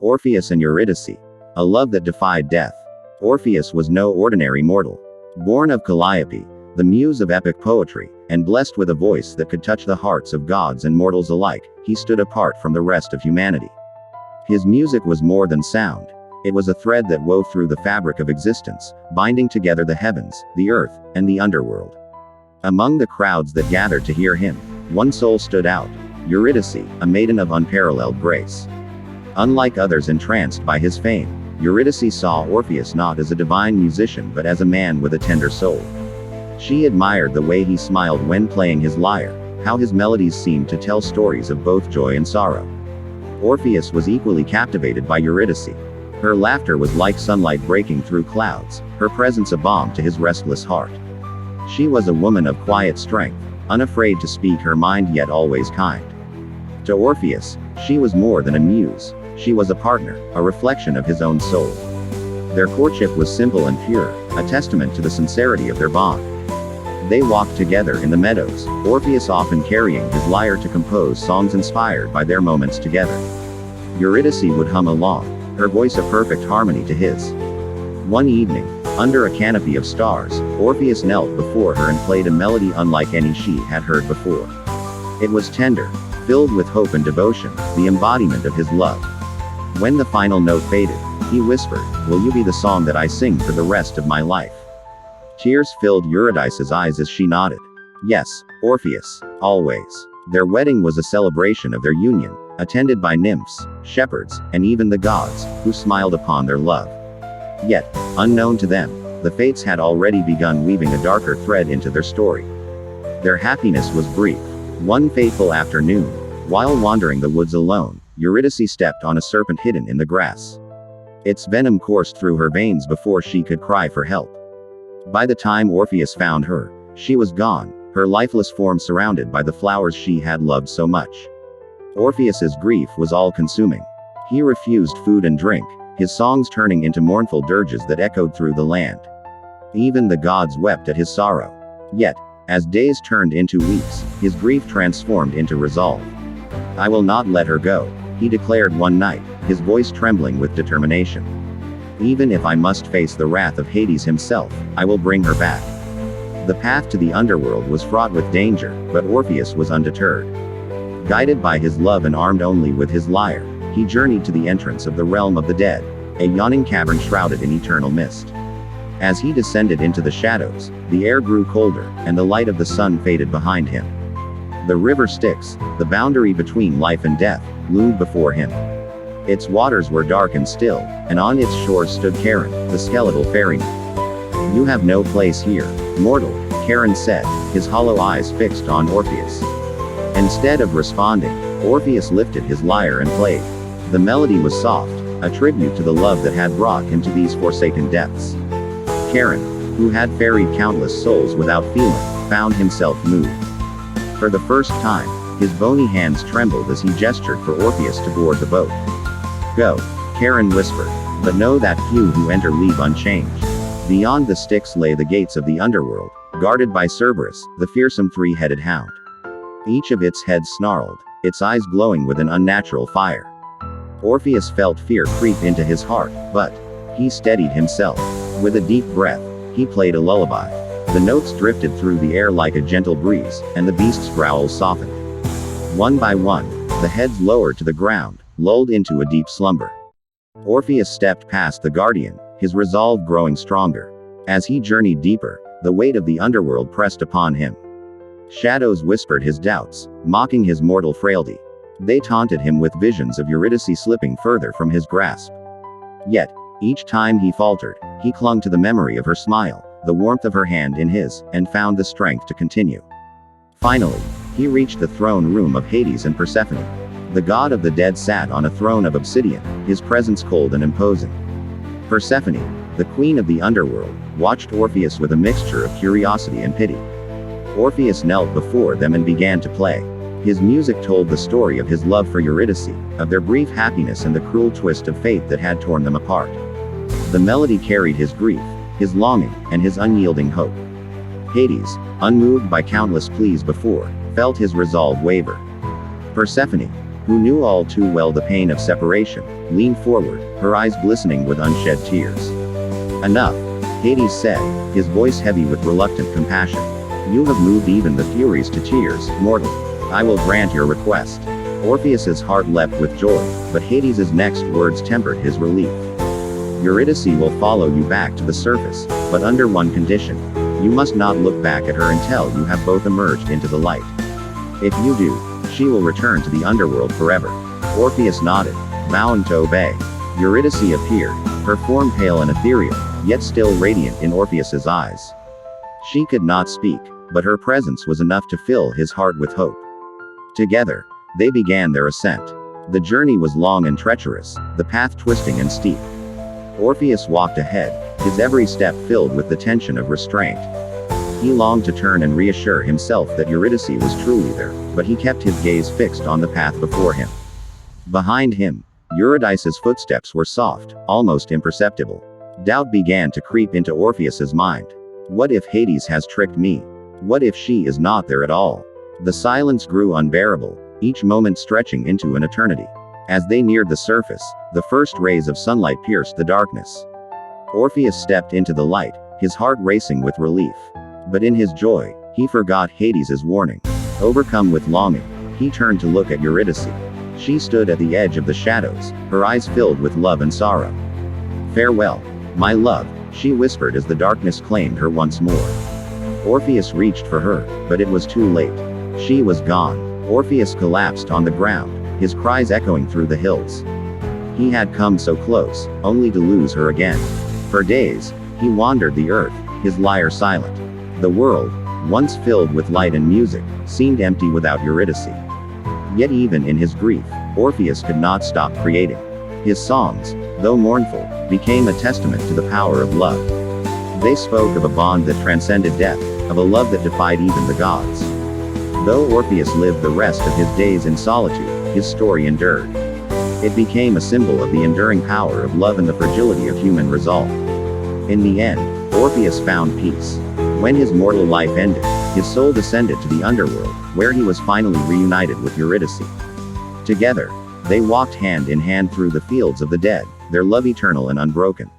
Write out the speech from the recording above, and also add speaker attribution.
Speaker 1: Orpheus and Eurydice. A love that defied death. Orpheus was no ordinary mortal. Born of Calliope, the muse of epic poetry, and blessed with a voice that could touch the hearts of gods and mortals alike, he stood apart from the rest of humanity. His music was more than sound. It was a thread that wove through the fabric of existence, binding together the heavens, the earth, and the underworld. Among the crowds that gathered to hear him, one soul stood out: Eurydice, a maiden of unparalleled grace. Unlike others entranced by his fame, Eurydice saw Orpheus not as a divine musician but as a man with a tender soul. She admired the way he smiled when playing his lyre, how his melodies seemed to tell stories of both joy and sorrow. Orpheus was equally captivated by Eurydice. Her laughter was like sunlight breaking through clouds, her presence a balm to his restless heart. She was a woman of quiet strength, unafraid to speak her mind yet always kind. To Orpheus, she was more than a muse. She was a partner, a reflection of his own soul. Their courtship was simple and pure, a testament to the sincerity of their bond. They walked together in the meadows, Orpheus often carrying his lyre to compose songs inspired by their moments together. Eurydice would hum along, her voice a perfect harmony to his. One evening, under a canopy of stars, Orpheus knelt before her and played a melody unlike any she had heard before. It was tender, filled with hope and devotion, the embodiment of his love. When the final note faded, he whispered, "Will you be the song that I sing for the rest of my life?" Tears filled Eurydice's eyes as she nodded. Yes, Orpheus, always. Their wedding was a celebration of their union, attended by nymphs, shepherds, and even the gods, who smiled upon their love. Yet, unknown to them, the fates had already begun weaving a darker thread into their story. Their happiness was brief. One fateful afternoon, while wandering the woods alone, Eurydice stepped on a serpent hidden in the grass. Its venom coursed through her veins before she could cry for help. By the time Orpheus found her, she was gone, her lifeless form surrounded by the flowers she had loved so much. Orpheus's grief was all-consuming. He refused food and drink, his songs turning into mournful dirges that echoed through the land. Even the gods wept at his sorrow. Yet, as days turned into weeks, his grief transformed into resolve. "I will not let her go," he declared one night, his voice trembling with determination. "Even if I must face the wrath of Hades himself, I will bring her back." The path to the underworld was fraught with danger, but Orpheus was undeterred. Guided by his love and armed only with his lyre, he journeyed to the entrance of the realm of the dead, a yawning cavern shrouded in eternal mist. As he descended into the shadows, the air grew colder, and the light of the sun faded behind him. The river Styx, the boundary between life and death, loomed before him. Its waters were dark and still, and on its shores stood Charon, the skeletal ferryman. "You have no place here, mortal," Charon said, his hollow eyes fixed on Orpheus. Instead of responding, Orpheus lifted his lyre and played. The melody was soft, a tribute to the love that had brought him to these forsaken depths. Charon, who had ferried countless souls without feeling, found himself moved. For the first time, his bony hands trembled as he gestured for Orpheus to board the boat. "Go," Charon whispered, "but know that few who enter leave unchanged." Beyond the Styx lay the gates of the underworld, guarded by Cerberus, the fearsome three-headed hound. Each of its heads snarled, its eyes glowing with an unnatural fire. Orpheus felt fear creep into his heart, but he steadied himself. With a deep breath, he played a lullaby. The notes drifted through the air like a gentle breeze, and the beast's growls softened. One by one, the heads lowered to the ground, lulled into a deep slumber. Orpheus stepped past the guardian, his resolve growing stronger. As he journeyed deeper, the weight of the underworld pressed upon him. Shadows whispered his doubts, mocking his mortal frailty. They taunted him with visions of Eurydice slipping further from his grasp. Yet, each time he faltered, he clung to the memory of her smile, the warmth of her hand in his, and found the strength to continue. Finally, he reached the throne room of Hades and Persephone. The god of the dead sat on a throne of obsidian, his presence cold and imposing. Persephone, the queen of the underworld, watched Orpheus with a mixture of curiosity and pity. Orpheus knelt before them and began to play. His music told the story of his love for Eurydice, of their brief happiness and the cruel twist of fate that had torn them apart. The melody carried his grief, his longing, and his unyielding hope. Hades, unmoved by countless pleas before, felt his resolve waver. Persephone, who knew all too well the pain of separation, leaned forward, her eyes glistening with unshed tears. Enough, Hades said, his voice heavy with reluctant compassion. You have moved even the Furies to tears, mortal. I will grant your request. Orpheus's heart leapt with joy, but Hades's next words tempered his relief. Eurydice will follow you back to the surface, but under one condition. You must not look back at her until you have both emerged into the light. If you do, she will return to the underworld forever. Orpheus nodded, bowing to obey. Eurydice appeared, her form pale and ethereal, yet still radiant in Orpheus's eyes. She could not speak, but her presence was enough to fill his heart with hope. Together, they began their ascent. The journey was long and treacherous, the path twisting and steep. Orpheus walked ahead, his every step filled with the tension of restraint. He longed to turn and reassure himself that Eurydice was truly there, but he kept his gaze fixed on the path before him. Behind him, Eurydice's footsteps were soft, almost imperceptible. Doubt began to creep into Orpheus's mind. What if Hades has tricked me? What if she is not there at all? The silence grew unbearable, each moment stretching into an eternity. As they neared the surface, the first rays of sunlight pierced the darkness. Orpheus stepped into the light, his heart racing with relief. But in his joy, he forgot Hades's warning. Overcome with longing, he turned to look at Eurydice. She stood at the edge of the shadows, her eyes filled with love and sorrow. Farewell, my love, she whispered as the darkness claimed her once more. Orpheus reached for her, but it was too late. She was gone. Orpheus collapsed on the ground, his cries echoing through the hills. He had come so close, only to lose her again. For days, he wandered the earth, his lyre silent. The world, once filled with light and music, seemed empty without Eurydice. Yet even in his grief, Orpheus could not stop creating. His songs, though mournful, became a testament to the power of love. They spoke of a bond that transcended death, of a love that defied even the gods. Though Orpheus lived the rest of his days in solitude, his story endured. It became a symbol of the enduring power of love and the fragility of human resolve. In the end, Orpheus found peace. When his mortal life ended, his soul descended to the underworld, where he was finally reunited with Eurydice. Together, they walked hand in hand through the fields of the dead, their love eternal and unbroken.